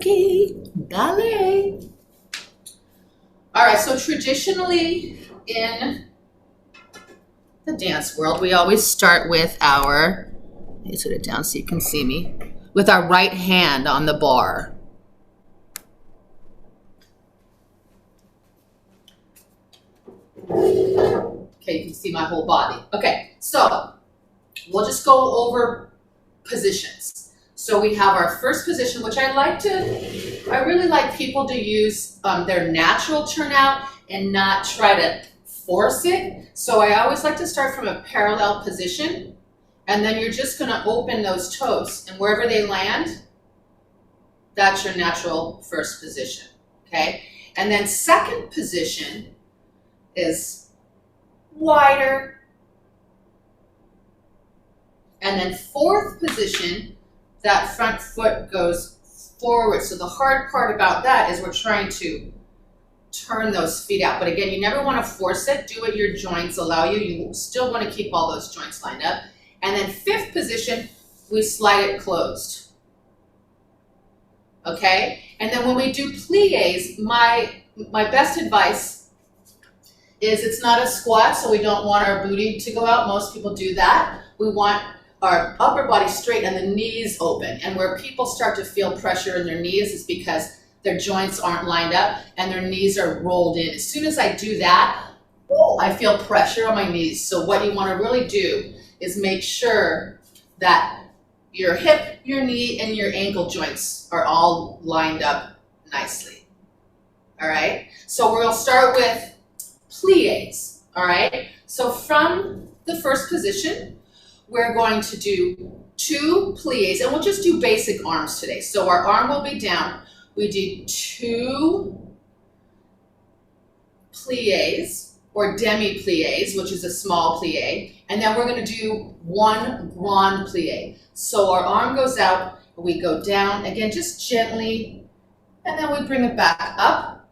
Okay, ballet. All right, so traditionally in the dance world, we always start with our, let me put it down so you can see me, with our right hand on the bar. Okay, you can see my whole body. Okay, so we'll just go over positions. So we have our first position, which I really like people to use their natural turnout and not try to force it. So I always like to start from a parallel position, and then you're just gonna open those toes, and wherever they land, that's your natural first position, okay? And then second position is wider. And then fourth position, that front foot goes forward. So the hard part about that is we're trying to turn those feet out. But again, you never want to force it. Do what your joints allow you. You still want to keep all those joints lined up. And then fifth position, we slide it closed. Okay? And then when we do pliés, my best advice is it's not a squat, so we don't want our booty to go out. Most people do that. We want our upper body straight and the knees open. And where people start to feel pressure in their knees is because their joints aren't lined up and their knees are rolled in. As soon as I do that, I feel pressure on my knees. So what you want to really do is make sure that your hip, your knee, and your ankle joints are all lined up nicely. All right? So we'll start with pliés. All right? So from the first position, we're going to do 2 pliés, and we'll just do basic arms today. So our arm will be down. We do 2 pliés, or demi-pliés, which is a small plié, and then we're going to do 1 grand plié. So our arm goes out, we go down, again, just gently, and then we bring it back up.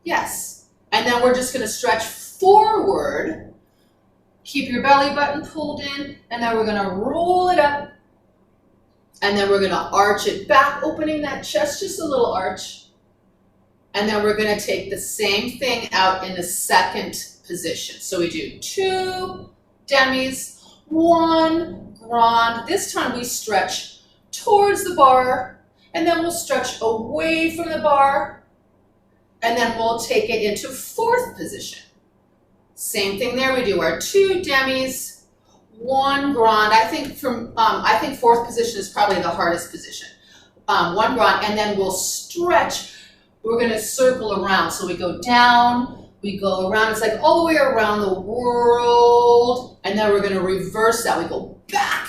Yes. And then we're just going to stretch forward. Keep your belly button pulled in, and then we're gonna roll it up, and then we're gonna arch it back, opening that chest, just a little arch. And then we're gonna take the same thing out in the second position. So we do 2 demis, 1 grand. This time we stretch towards the bar, and then we'll stretch away from the bar, and then we'll take it into fourth position. Same thing there. We do our 2 demis, 1 grand. I think fourth position is probably the hardest position. 1 grand, and then we'll stretch. We're going to circle around. So we go down, we go around. It's like all the way around the world, and then we're going to reverse that. We go back,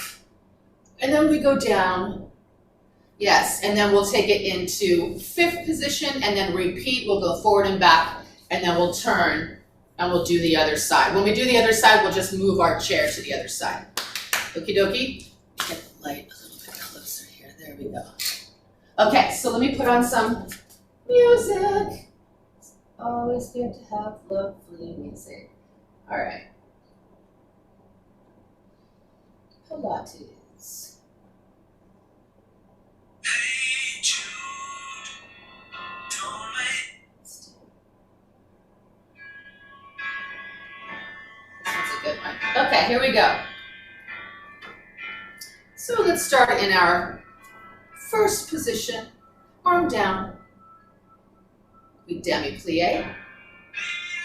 and then we go down. Yes, and then we'll take it into fifth position, and then repeat. We'll go forward and back, and then we'll turn. And we'll do the other side. When we do the other side, we'll just move our chair to the other side. Okie dokie. Get the light a little bit closer here. There we go. Okay, so let me put on some music. It's always good to have lovely music. All right. Pilates. Okay, here we go. So let's start in our first position, arm down. We demi-plie,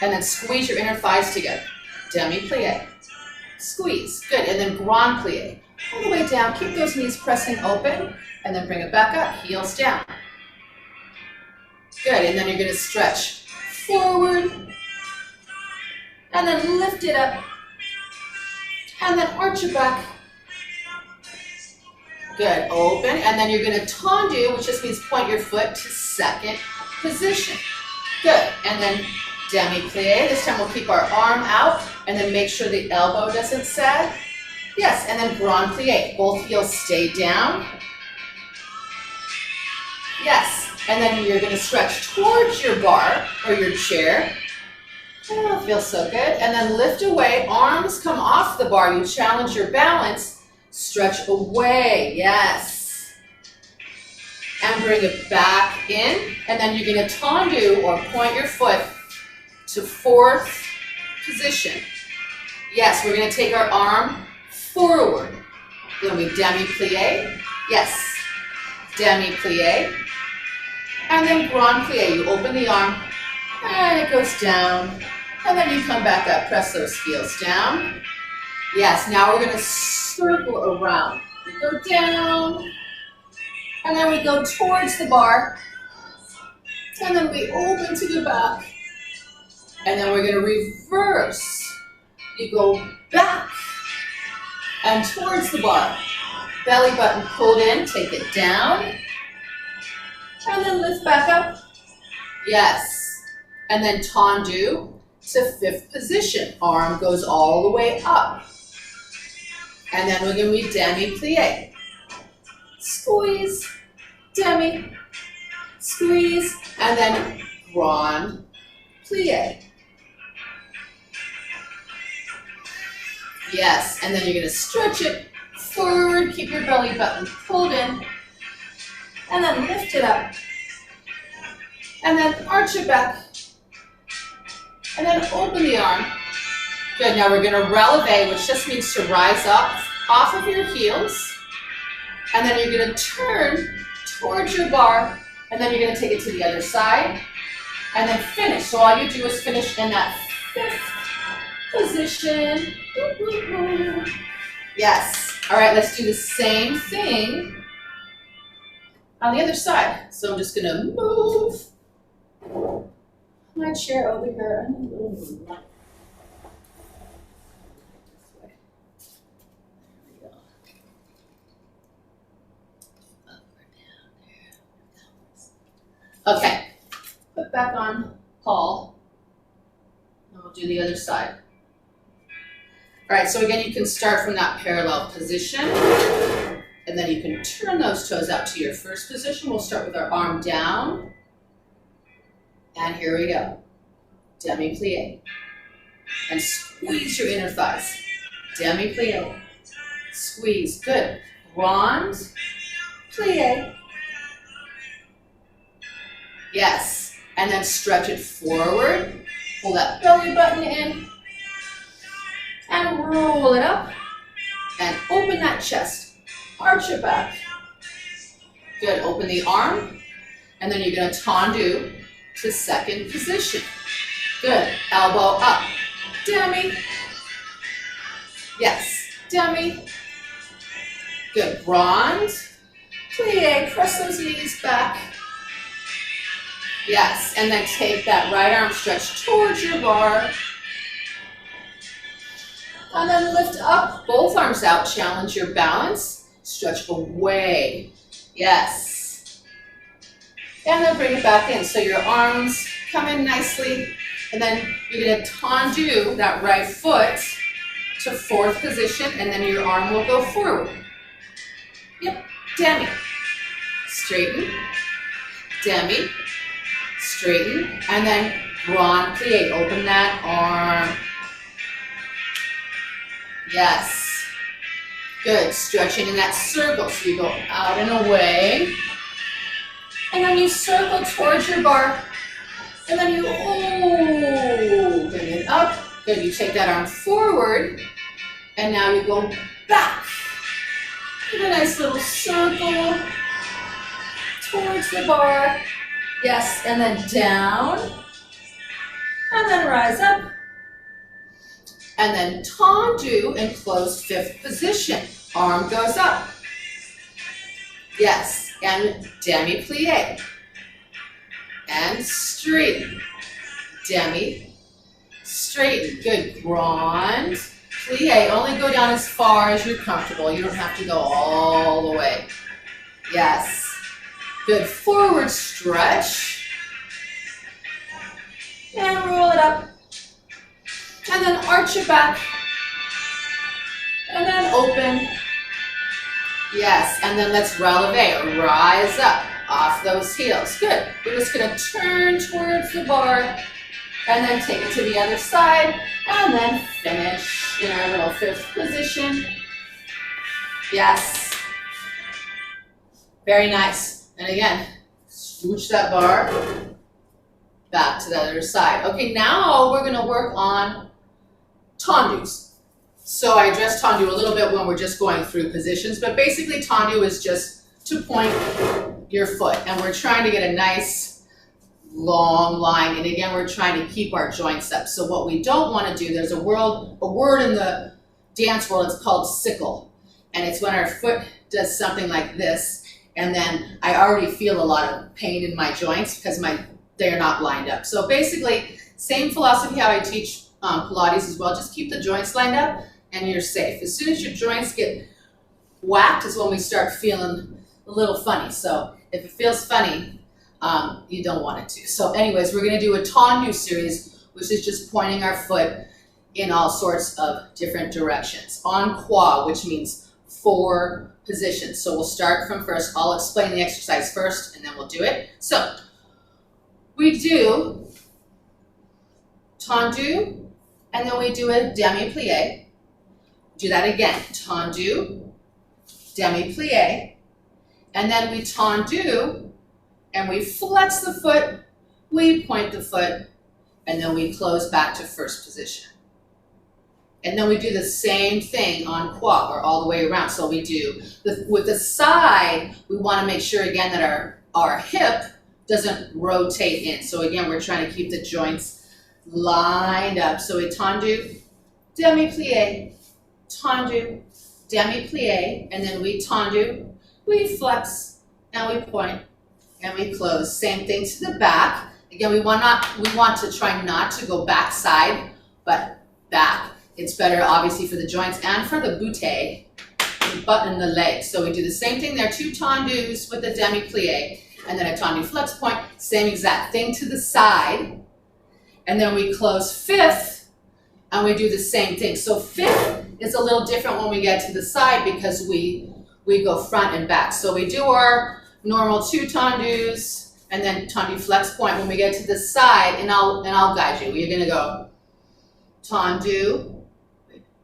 and then squeeze your inner thighs together. Demi-plie, squeeze, good, and then grand plie. All the way down, keep those knees pressing open, and then bring it back up, heels down. Good, and then you're gonna stretch forward, and then lift it up, and then arch it back. Good, open, and then you're gonna tendu, which just means point your foot to second position. Good, and then demi-plie. This time we'll keep our arm out, and then make sure the elbow doesn't sag. Yes, and then grand plie. Both heels stay down. Yes, and then you're gonna stretch towards your bar, or your chair. Oh, feels so good. And then lift away, arms come off the bar. You challenge your balance, stretch away, yes. and bring it back in. And then you're gonna tendu or point your foot to fourth position. Yes, we're gonna take our arm forward. Then we demi-plie. Yes, demi-plie. And then grand plie. You open the arm and it goes down. And then you come back up. Press those heels down. Yes, now we're gonna circle around. We go down. And then we go towards the bar. And then we open to the back. And then we're gonna reverse. You go back and towards the bar. Belly button pulled in, take it down. And then lift back up. Yes. And then tendu to fifth position. Arm goes all the way up. And then we're gonna be demi-plie. Squeeze, demi, squeeze, and then grand plie. Yes, and then you're gonna stretch it forward, keep your belly button pulled in, and then lift it up, and then arch it back, and then open the arm. Good, now we're gonna releve, which just means to rise up off of your heels, and then you're gonna turn towards your bar, and then you're gonna take it to the other side, and then finish. So all you do is finish in that fifth position. Yes. All right, let's do the same thing on the other side. So I'm just gonna move my chair over here. Okay, put back on Paul, and we'll do the other side. All right, so again, you can start from that parallel position, and then you can turn those toes out to your first position. We'll start with our arm down, and here we go. Demi-plie, and squeeze your inner thighs. Demi-plie, squeeze, good. Grand plie. Yes, and then stretch it forward, pull that belly button in, and roll it up, and open that chest, arch it back. Good, open the arm, and then you're gonna tendu to second position. Good, elbow up, demi, yes, demi, good, grand plie, press those knees back. Yes, and then take that right arm stretch towards your bar. And then lift up, both arms out, challenge your balance. Stretch away. Yes. And then bring it back in. So your arms come in nicely. And then you're gonna tendu that right foot to fourth position, and then your arm will go forward. Yep, demi. Straighten, demi. Straighten, and then grand plie. Open that arm. Yes. Good. Stretching in that circle. So you go out and away. And then you circle towards your bar. And then you open it up. Good. You take that arm forward. And now you go back. Give a nice little circle towards the bar. Yes, and then down, and then rise up, and then tendu and close fifth position. Arm goes up. Yes, and demi-plie, and straighten, demi, straighten. Good, grand plie. Only go down as far as you're comfortable. You don't have to go all the way. Yes. Good, forward stretch, and roll it up, and then arch it back, and then open, yes, and then let's releve, rise up off those heels, good. We're just gonna turn towards the bar, and then take it to the other side, and then finish in our little fifth position, yes, very nice. And again, scooch that bar back to the other side. Okay, now we're gonna work on tendus. So I addressed tendu a little bit when we're just going through positions, but basically tendu is just to point your foot, and we're trying to get a nice long line, and again, we're trying to keep our joints up. So what we don't want to do, there's a word in the dance world, it's called sickle, and it's when our foot does something like this, and then I already feel a lot of pain in my joints because they're not lined up. So basically, same philosophy how I teach Pilates as well, just keep the joints lined up and you're safe. As soon as your joints get whacked is when we start feeling a little funny. So if it feels funny, you don't want it to. So anyways, we're gonna do a tendu series, which is just pointing our foot in all sorts of different directions. En croix, which means 4 positions. So we'll start from first. I'll explain the exercise first and then we'll do it. So we do tendu, and then we do a demi-plie. Do that again, tendu, demi-plie, and then we tendu, and we flex the foot, we point the foot, and then we close back to first position. And then we do the same thing en croix, or all the way around. So we do, with the side, we want to make sure again that our hip doesn't rotate in. So again, we're trying to keep the joints lined up. So we tendu, demi-plie, tendu, demi-plie, and then we tendu, we flex, and we point, and we close. Same thing to the back. Again, we want to try not to go back side, but back. It's better obviously for the joints and for the bootay, the butt and the legs. So we do the same thing there, 2 tendus with the demi-plie, and then a tendu flex point, same exact thing to the side, and then we close 5th, and we do the same thing. So 5th is a little different when we get to the side because we go front and back. So we do our normal 2 tendus, and then tendu flex point. When we get to the side, and I'll guide you. You're gonna go tendu,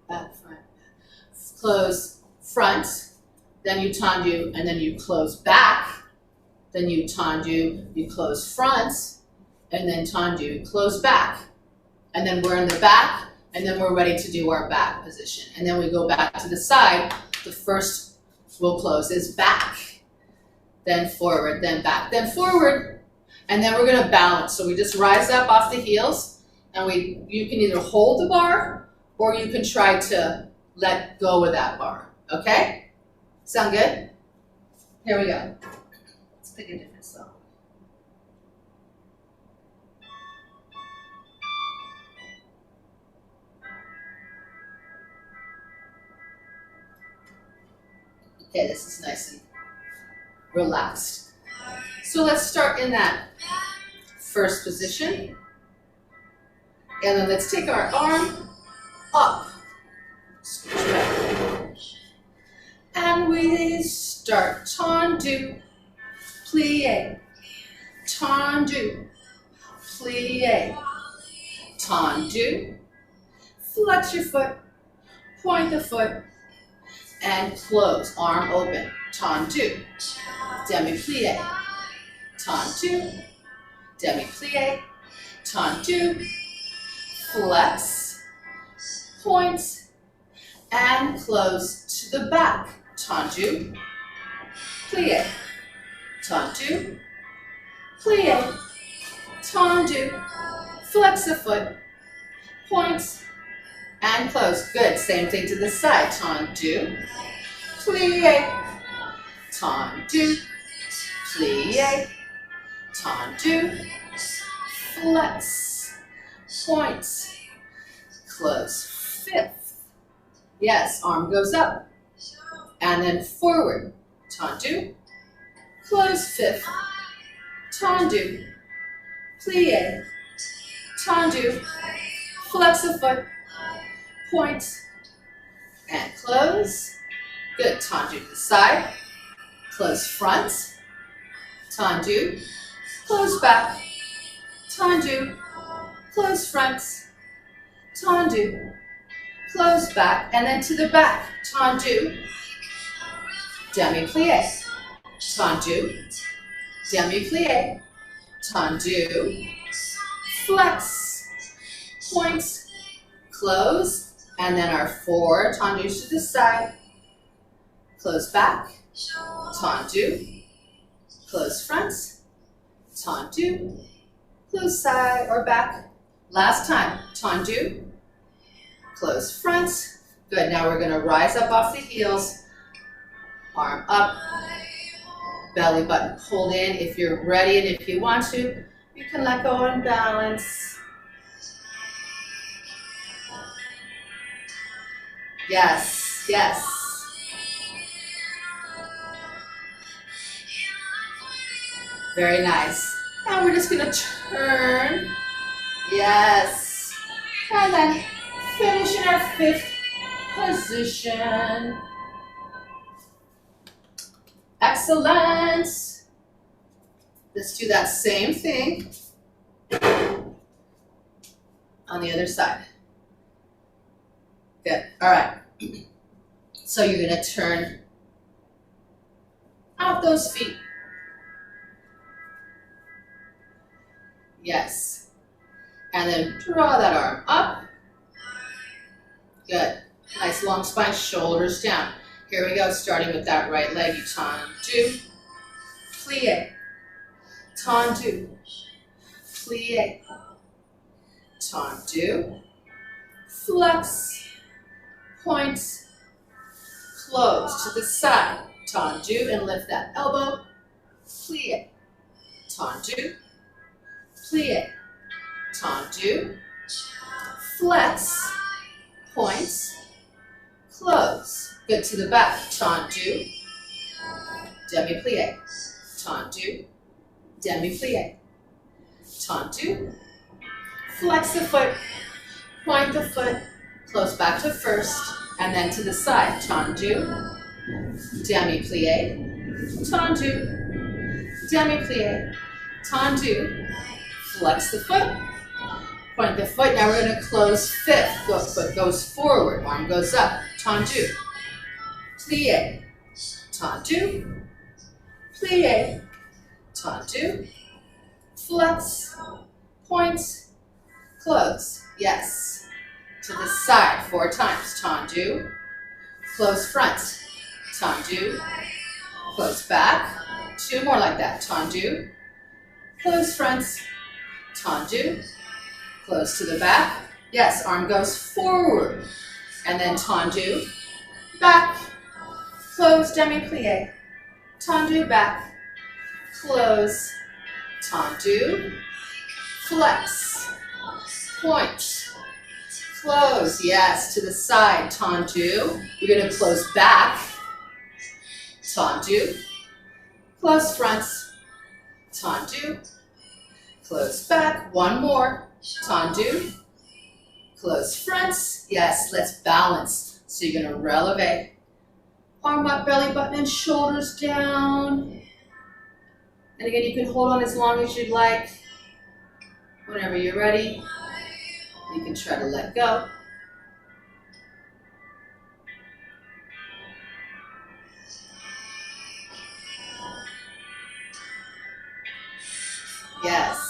back, front, close front, then you tendu, and then you close back, then you tendu, you close front, and then tendu, close back, and then we're in the back, and then we're ready to do our back position, and then we go back to the side. The first we'll close is back, then forward, then back, then forward, and then we're going to balance. So we just rise up off the heels, and you can either hold the bar or you can try to let go of that bar. Okay? Sound good? Here we go. Let's pick a different song. Okay, this is nice and relaxed. So let's start in that first position. And then let's take our arm up. Scooch back. And we start tendu, plie, tendu, plie, tendu. Flex your foot, point the foot, and close. Arm open. Tendu, demi-plie, tendu, demi-plie, tendu, flex, point, and close to the back. Tendu, plie, tendu, plie, tendu, flex the foot, point, and close. Good. Same thing to the side. Tendu, plie, tendu, plie, tendu, flex, point, close. 5th. Yes, arm goes up. And then forward. Tendu, close 5th. Tendu, plie, tendu, flex the foot, point, and close. Good. Tendu to the side, close front, tendu, close back, tendu, close front, tendu, close back, and then to the back. Tendu, demi-plie, tendu, demi-plie, tendu, flex, point, close, and then our 4 tendus to the side, close back, tendu, close front, tendu, close side or back. Last time, tendu, close front. Good, now we're gonna rise up off the heels, arm up, belly button pulled in. If you're ready and if you want to, you can let go and balance. Yes, yes. Very nice. Now we're just gonna turn. Yes. And then finish in our 5th position. Excellent. Let's do that same thing on the other side. Good. All right. So you're going to turn out those feet. Yes. And then draw that arm up. Good. Nice long spine, shoulders down. Here we go, starting with that right leg. You tendu, plie, tendu, plie, tendu, flex, point, close to the side, tendu, and lift that elbow, plie, tendu, plie, tendu, flex, point, close. Good, to the back, tendu, demi-plie, tendu, demi-plie, tendu, flex the foot, point the foot, close back to first, and then to the side, tendu, demi-plie, tendu, demi-plie, tendu, flex the foot, point the foot. Now we're going to close 5th, foot goes forward, arm goes up, tendu, plie, tendu, plie, tendu, flex, point, close. Yes. To the side 4 times. Tendu, close front, tendu, close back. 2 more like that. Tendu, close front, tendu, close to the back. Yes, arm goes forward. And then tendu, back, close, demi-plie, tendu, back, close, tendu, flex, point, close, yes, to the side, tendu. You're going to close back, tendu, close front, tendu, close back. 1 more, tendu, close front. Yes, let's balance. So you're going to releve. Arm up, belly button, and shoulders down. And again, you can hold on as long as you'd like. Whenever you're ready, you can try to let go. Yes.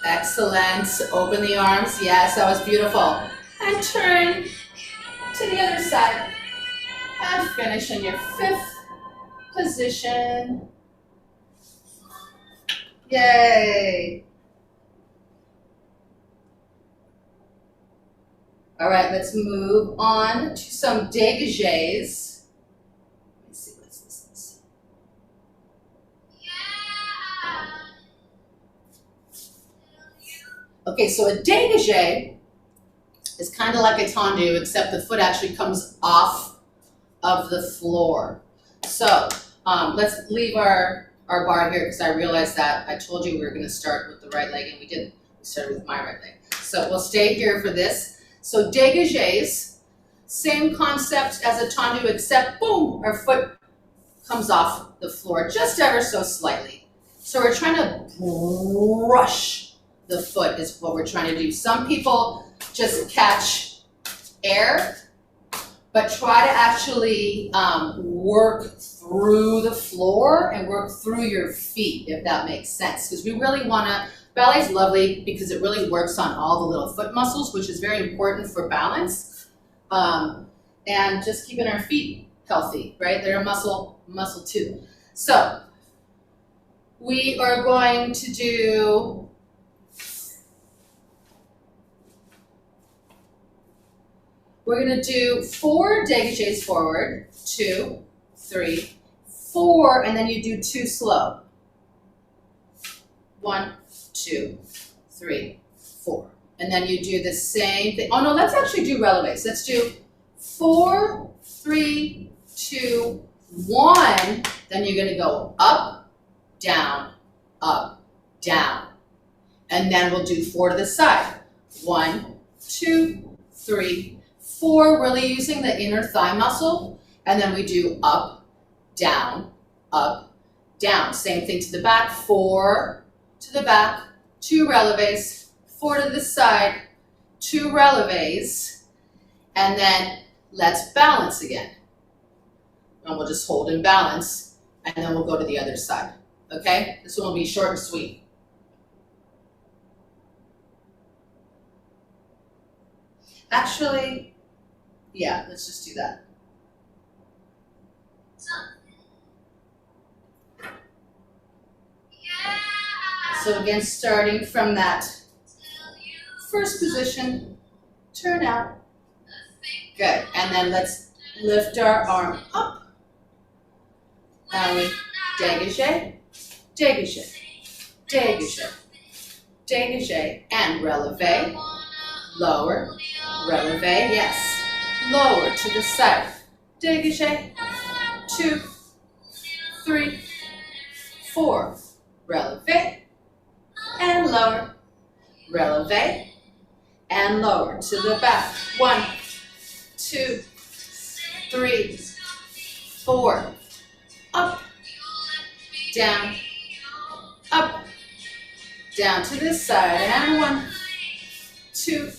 Excellent. Open the arms. Yes, that was beautiful. And turn to the other side. And finish in your 5th position. Yay. All right, let's move on to some dégagés. Let's see, what's this? Okay, so a dégagé is kind of like a tendu, except the foot actually comes off of the floor. So let's leave our bar here because I realized that I told you we were going to start with the right leg and we didn't. We started with my right leg. So we'll stay here for this. So dégagés, same concept as a tendu, except boom, our foot comes off the floor just ever so slightly. So we're trying to brush the foot is what we're trying to do. Some people just catch air but try to actually work through the floor and work through your feet, if that makes sense. Because we really want to, ballet's lovely because it really works on all the little foot muscles, which is very important for balance. And just keeping our feet healthy, right? They're a muscle too. So we are going to do we're going to do 4 dégagés forward, 2, 3, 4, and then you do 2 slow. 1, 2, 3, 4. And then you do the same thing. Oh no, let's actually do relevés. Let's do 4, 3, 2, 1. Then you're going to go up, down, and then we'll do 4 to the side. 1, 2, 3, 4. Really using the inner thigh muscle, and then we do up, down, same thing to the back. 4 to the back, 2 relevés, 4 to the side, 2 relevés, and then let's balance again. And we'll just hold in balance, and then we'll go to the other side. Okay, this one will be short and sweet. Actually, yeah, let's just do that. So again, starting from that first position, turn out. Good, and then let's lift our arm up. And we dégagé, dégagé, dégagé, dégagé, and relevé, lower, relevé, yes, lower to the side, dégagé, 2, 3, 4, relevé, and lower, relevé, and lower to the back, 1, 2, 3, 4, up, down, to this side, and 1, 2,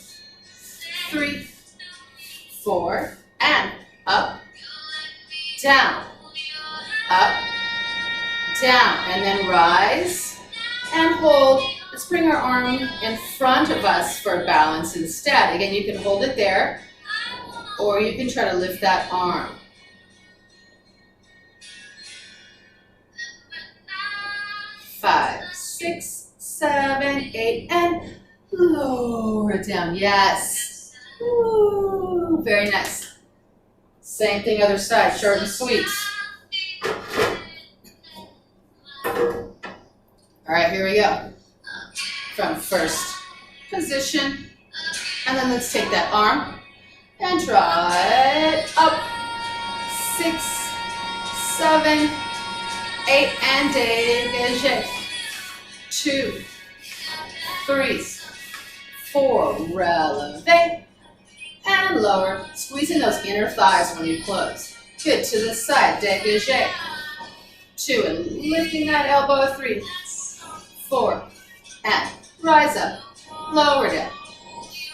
3, 4, and up, down, and then rise and hold. Let's bring our arm in front of us for balance instead. Again, you can hold it there, or you can try to lift that arm. 5, 6, 7, 8, and lower it down. Yes. Ooh, very nice. Same thing other side, short and sweet. All right, here we go. From first position, and then let's take that arm and draw it up. 6, 7, 8, and dégagé. 2, 3, 4, relevé, and lower. Squeezing those inner thighs when you close. Good, to the side, dégagé. 2, and lifting that elbow, 3, 4, and rise up, lower down,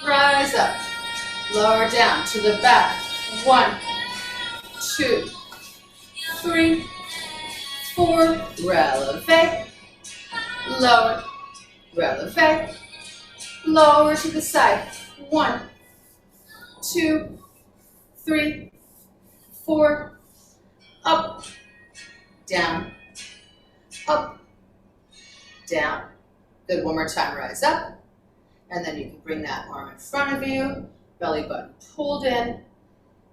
rise up, lower down, to the back. 1, 2, 3, 4, relevé, lower, relevé, lower to the side. 1, 2, 3, 4, up, down, down. Good, one more time, rise up. And then you can bring that arm in front of you, belly button pulled in.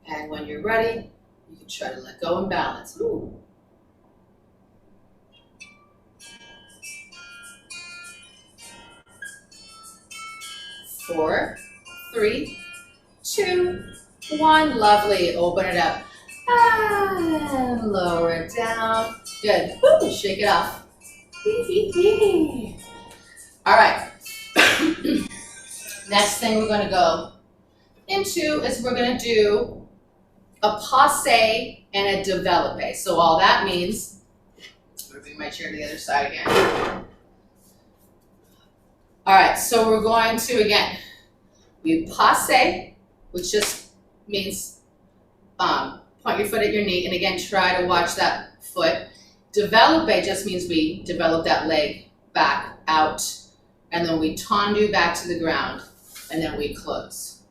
And when you're ready, you can try to let go and balance. Ooh. Four, 3, 2, 1. Lovely. Open it up. And lower it down. Good. Woo, shake it off. All right. Next thing we're going to go into is we're going to do a passe and a développé. So all that means, I'm going to bring my chair to the other side again. All right, so we're going to, again, we passe, which just means point your foot at your knee, and again, try to watch that foot. Developpe just means we develop that leg back out, and then we tendu back to the ground, and then we close.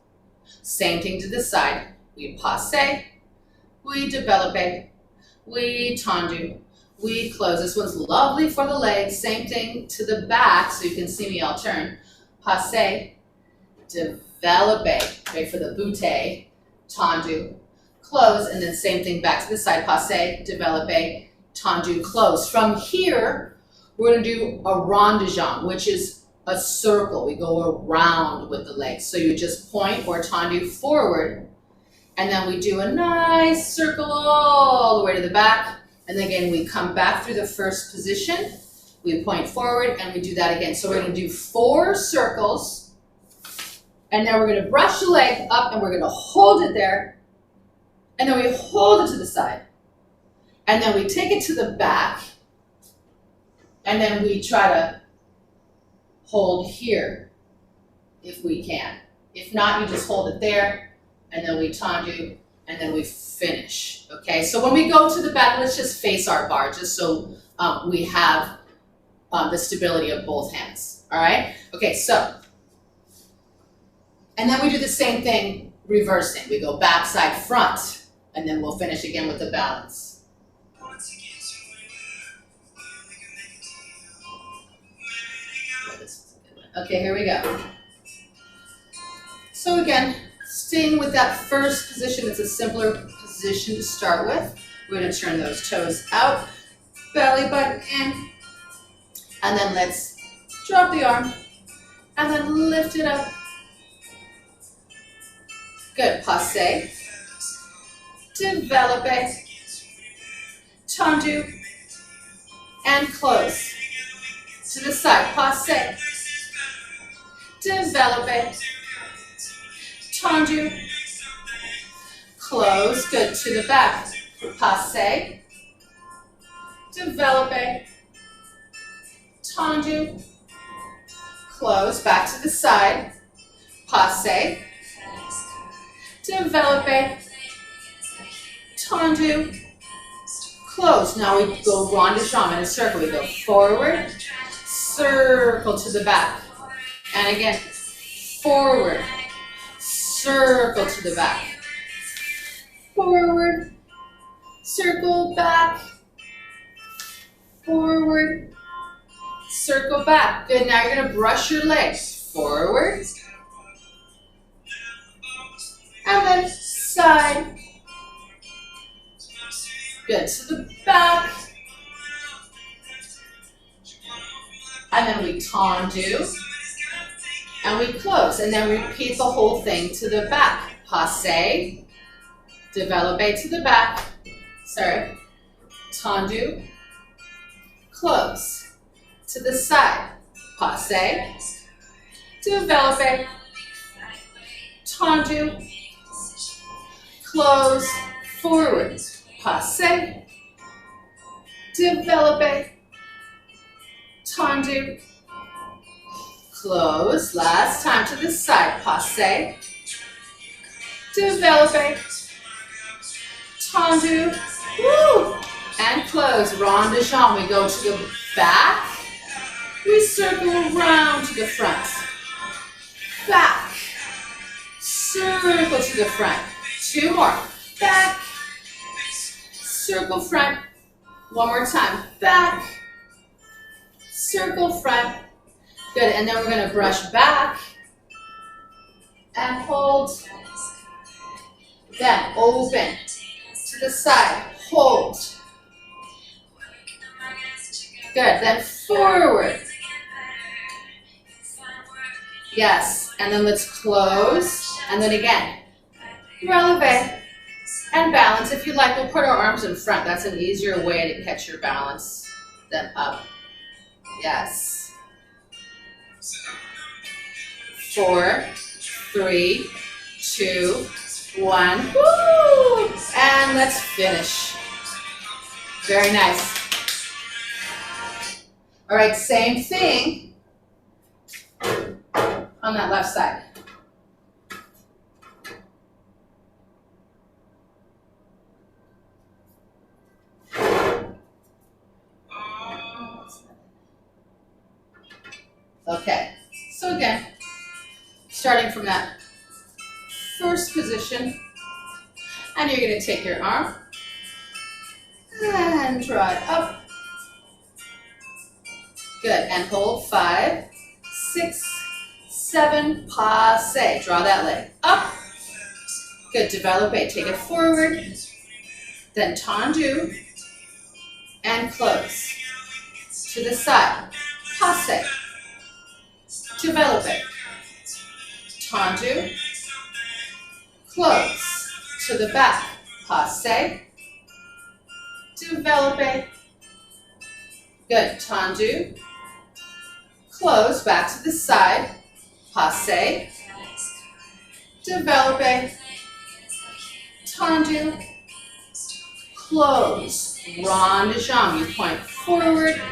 Same thing to the side. We passe, we developpe, we tendu, we close. This one's lovely for the legs. Same thing to the back, so you can see me, I'll turn. Passe, developpe, wait for the butte, tendu, close, and then same thing back to the side. Passe, developpe, tendu, close. From here, we're going to do a rond de jambe, which is a circle. We go around with the legs. So you just point or tendu forward, and then we do a nice circle all the way to the back. And then again, we come back through the first position. We point forward, and we do that again. So we're going to do 4 circles, and then we're going to brush the leg up, and we're going to hold it there, and then we hold it to the side. And then we take it to the back, and then we try to hold here if we can. If not, you just hold it there, and then we tendu, and then we finish. Okay, so when we go to the back, let's just face our bar, just so we have the stability of both hands. All right, okay, so, and then we do the same thing reversing. We go back, side, front, and then we'll finish again with the balance. Okay, here we go. So again, staying with that first position, it's a simpler position to start with. We're going to turn those toes out, belly button in, and then let's drop the arm, and then lift it up. Good, passe, developpe, tendu, and close. To the side, passe, developpe, tendu, close. Good, to the back, passe, developpe, tendu, close. Back to the side, passe, developpe, tendu, close. Now we go rond de jambe in a circle. We go forward, circle to the back. And again, forward, circle to the back. Forward, circle back. Forward, circle back. Good, now you're going to brush your legs. Forward. And then side. Good, to the back. And then we tendu. And we close, and then repeat the whole thing to the back. Passe, developpe to the back, sorry, tendu, close. To the side, passe, developpe, tendu, close, forward, passe, developpe, tendu, close. Last time to the side. Passe, developpe, tendu, woo, and close. Rond de jambe. We go to the back. We circle around to the front. Back. Circle to the front. 2 more. Back. Circle front. 1 more time. Back. Circle front. Good, and then we're going to brush back and hold. Then open to the side, hold. Good, then forward. Yes, and then let's close, and then again, releve and balance. If you like, we'll put our arms in front. That's an easier way to catch your balance than up. Yes. 4, 3, 2, 1. Woo! And let's finish. Very nice. All right, same thing on that left side. Okay, so again, starting from that first position, and you're going to take your arm and draw it up. Good, and hold 5, 6, 7, passe. Draw that leg up. Good, développé. Take it forward, then tendu, and close. To the side, passe. Développé. Tendu, close. To the back, passe. Développé. Good, tendu. Close, back to the side, passe, développé, tendu, close, rond de jambe. You point forward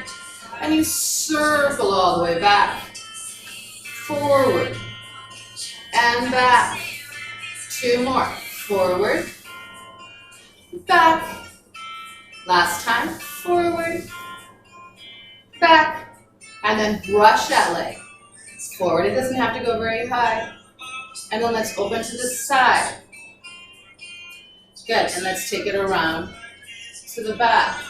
and you circle all the way back, forward and back. 2 more, forward, back, last time, forward, back, and then brush that leg forward. It doesn't have to go very high. And then let's open to the side. Good, and let's take it around to the back.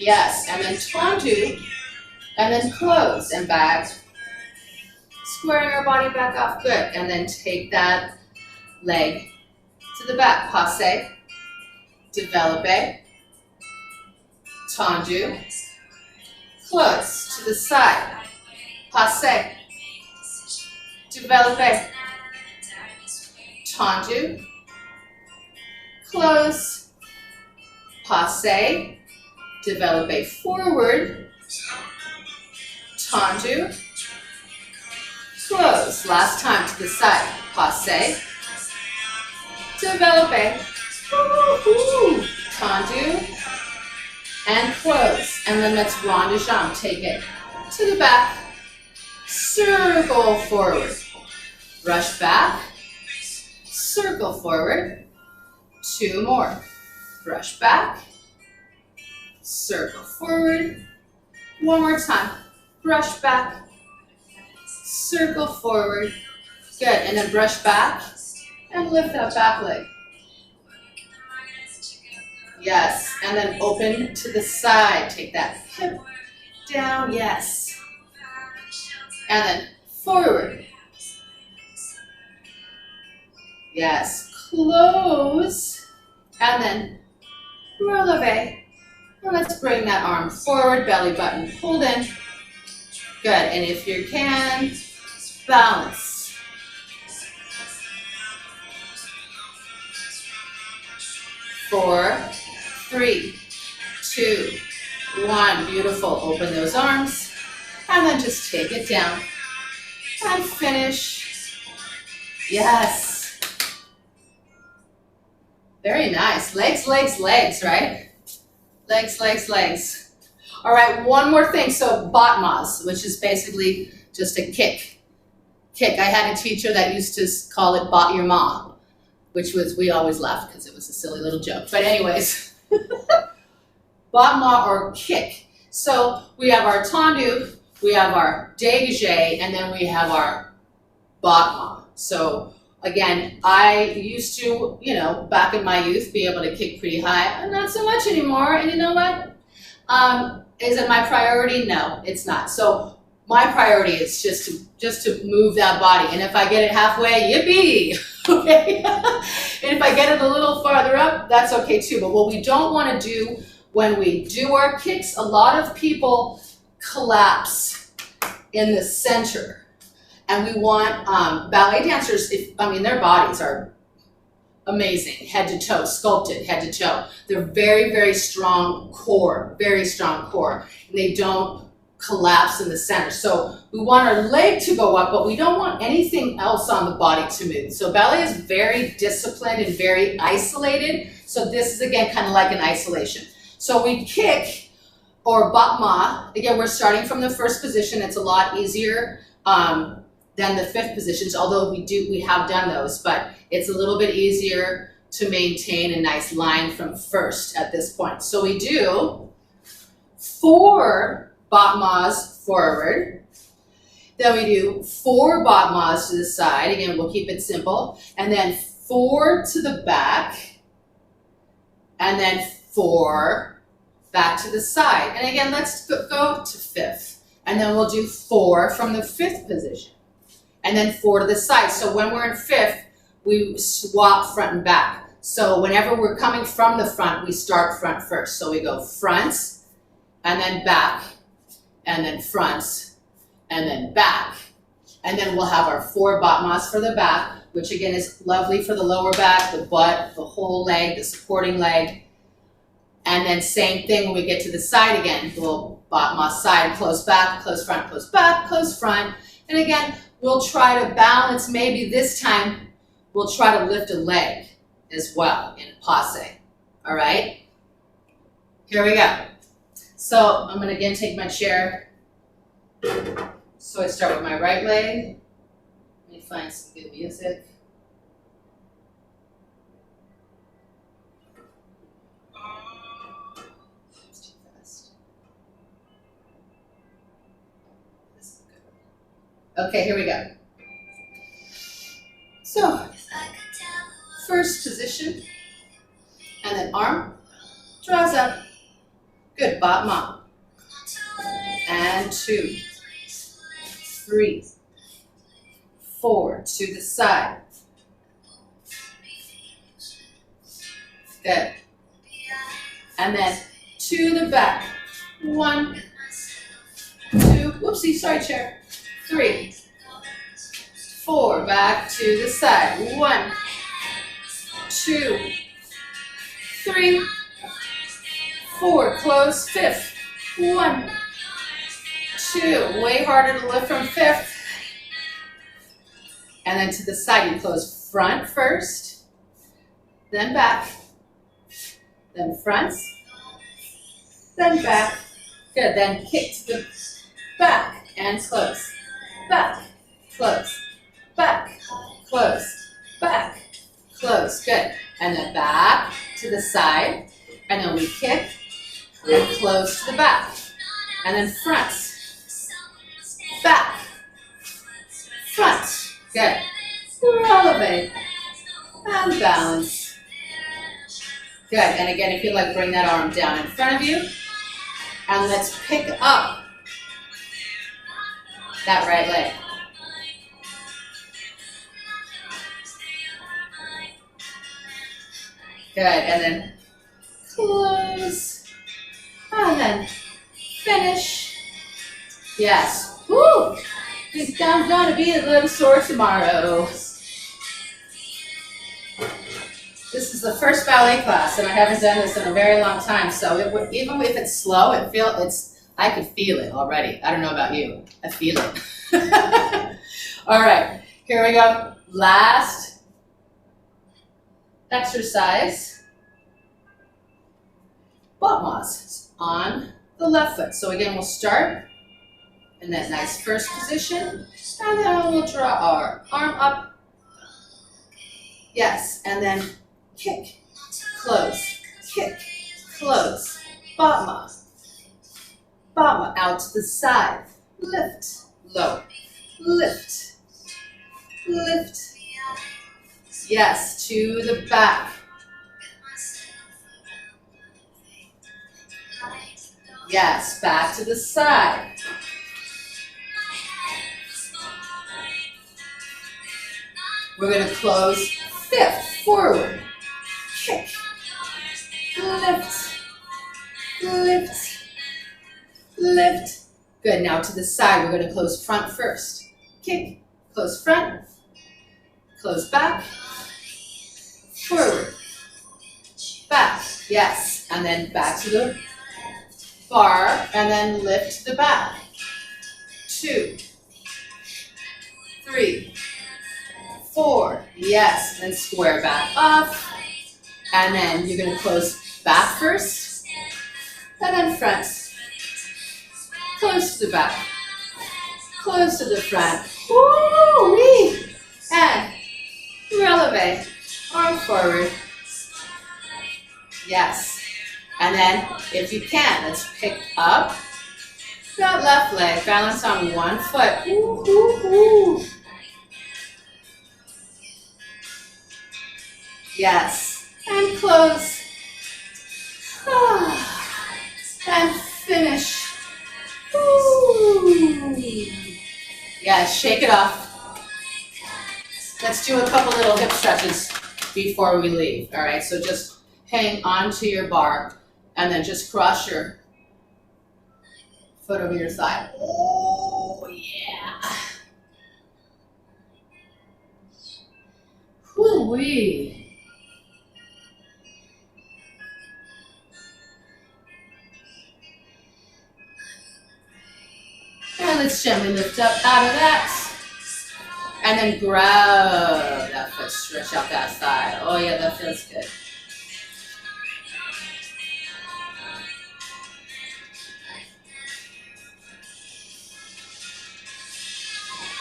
Yes, and then tendu, and then close and back. Squaring our body back off, good. And then take that leg to the back, passe, développé, tendu, close to the side, passe, développé, tendu, close, passe, développé forward, tendu, close. Last time to the side, passe, développé, tendu, and close. And then let's rond de jambe. Take it to the back, circle forward, rush back, circle forward. 2 more, brush back, circle forward. 1 more time, brush back, circle forward. Good, and then brush back and lift that back leg. Yes, and then open to the side. Take that hip down, yes. And then forward. Yes, close. And then releve. And let's bring that arm forward, belly button pulled in. Good, and if you can, balance. 4, 3, 2, 1. Beautiful. Open those arms. And then just take it down. And finish. Yes. Very nice. Legs, legs, legs, right? Legs, legs, legs. All right, one more thing. So batmas, which is basically just a kick. Kick. I had a teacher that used to call it bat your ma, which was, we always laughed because it was a silly little joke. But anyways, batma or kick. So we have our tendu, we have our dégagé, and then we have our batma. So again, I used to, back in my youth, be able to kick pretty high, and not so much anymore. And you know what? Is it my priority? No, it's not. So my priority is just to move that body. And if I get it halfway, yippee! Okay. And if I get it a little farther up, that's okay too. But what we don't want to do when we do our kicks, a lot of people collapse in the center. And we want ballet dancers, their bodies are amazing, head to toe, sculpted head to toe. They're very, very strong core, very strong core. And they don't collapse in the center. So we want our leg to go up, but we don't want anything else on the body to move. So ballet is very disciplined and very isolated. So this is, again, kind of like an isolation. So we kick, or batma. Again, we're starting from the first position. It's a lot easier than the 5th positions, although we have done those, but it's a little bit easier to maintain a nice line from first at this point. So we do 4 battements forward. Then we do 4 battements to the side. Again, we'll keep it simple. And then 4 to the back. And then 4 back to the side. And again, let's go to 5th. And then we'll do 4 from the 5th position. And then 4 to the side. So when we're in 5th, we swap front and back. So whenever we're coming from the front, we start front first. So we go front, and then back, and then front, and then back. And then we'll have our 4 battements for the back, which again is lovely for the lower back, the butt, the whole leg, the supporting leg. And then same thing when we get to the side again. We'll battement side, close back, close front, close back, close front. And again, we'll try to balance. Maybe this time we'll try to lift a leg as well in passe. All right? Here we go. So I'm going to again take my chair. So I start with my right leg. Let me find some good music. It's too fast. This is a good one. Okay, here we go. So, first position, and then arm draws up. Good, battement. And 2, 3, 4 to the side. Good. And then to the back. 1, 2, whoopsie, sorry chair. 3, 4, back to the side. 1, 2, 3, 4, close 5th. 1, 2, way harder to lift from 5th. And then to the side, you close front first, then back, then front, then back. Good, then kick to the back and close. Back, close, back, close, back, close. Good. And then back to the side, and then we kick and close to the back. And then front, back, front. Good. Releve and balance. Good. And again, if you like, bring that arm down in front of you. And let's pick up that right leg. Good. And then close. And then finish. Yes. Woo! Think I'm gonna be a little sore tomorrow. This is the first ballet class, and I haven't done this in a very long time. So even if it's slow, I could feel it already. I don't know about you. I feel it. All right, here we go. Last exercise. Battements on the left foot. So again, we'll start in that nice first position, and then we'll draw our arm up. Yes, and then kick, close, battement, battement out to the side, lift, low, lift, lift. Yes, to the back. Yes, back to the side. We're going to close 5th, forward, kick, lift, lift, lift. Good, now to the side, we're going to close front first. Kick, close front, close back, forward, back, yes. And then back to the bar, and then lift to the back. 2, 3, 4, yes, then square back up, and then you're going to close back first, and then front, close to the back, close to the front, woo-wee, and releve, arm forward, yes, and then if you can, let's pick up That left leg, balance on one foot. Ooh, ooh, ooh. Yes, and close. And finish. Ooh. Yeah, shake it off. Let's do a couple little hip stretches before we leave. All right, so just hang onto your bar and then just cross your foot over your thigh. Oh, yeah. Whoo-wee. And let's gently lift up out of that. And then grab that foot, stretch out that thigh. Oh yeah, that feels good.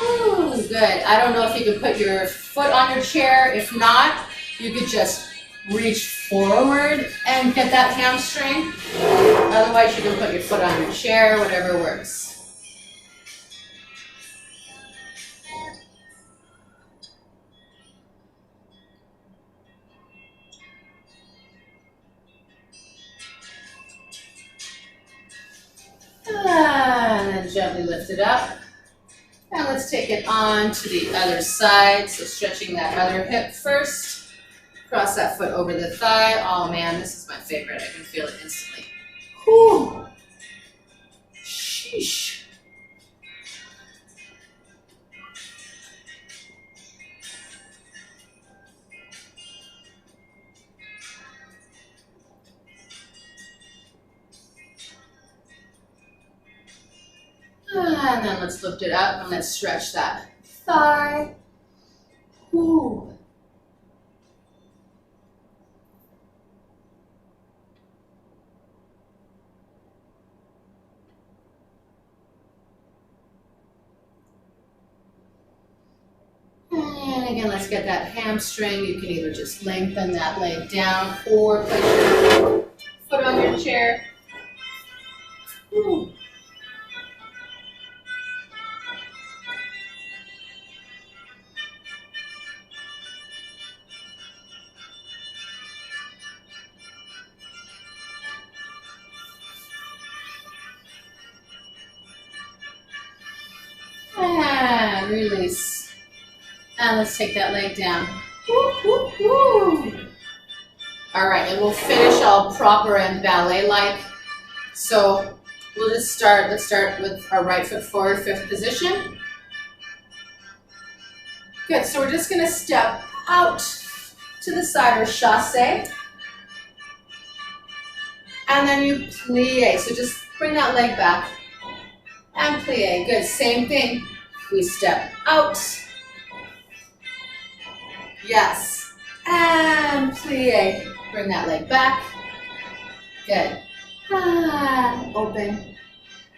Ooh, good. I don't know if you can put your foot on your chair. If not, you could just reach forward and get that hamstring. Otherwise, you can put your foot on your chair, whatever works. And then gently lift it up. And let's take it on to the other side. So stretching that other hip first. Cross that foot over the thigh. Oh man, this is my favorite. I can feel it instantly. Whew. Sheesh. And then let's lift it up and let's stretch that thigh. Whew. And again, let's get that hamstring. You can either just lengthen that leg down or place your foot on your chair. Whew. And release. And let's take that leg down. Woo, woo, woo. All right, and we'll finish all proper and ballet-like. So we'll just start, let's start with our right foot forward, fifth position. Good, so we're just gonna step out to the side or chasse. And then you plie, so just bring that leg back and plie. Good, same thing. We step out. Yes, and plie. Bring that leg back. Good. And open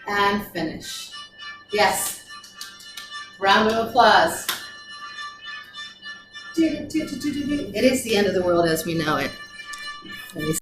and finish. Yes. Round of applause. It is the end of the world as we know it.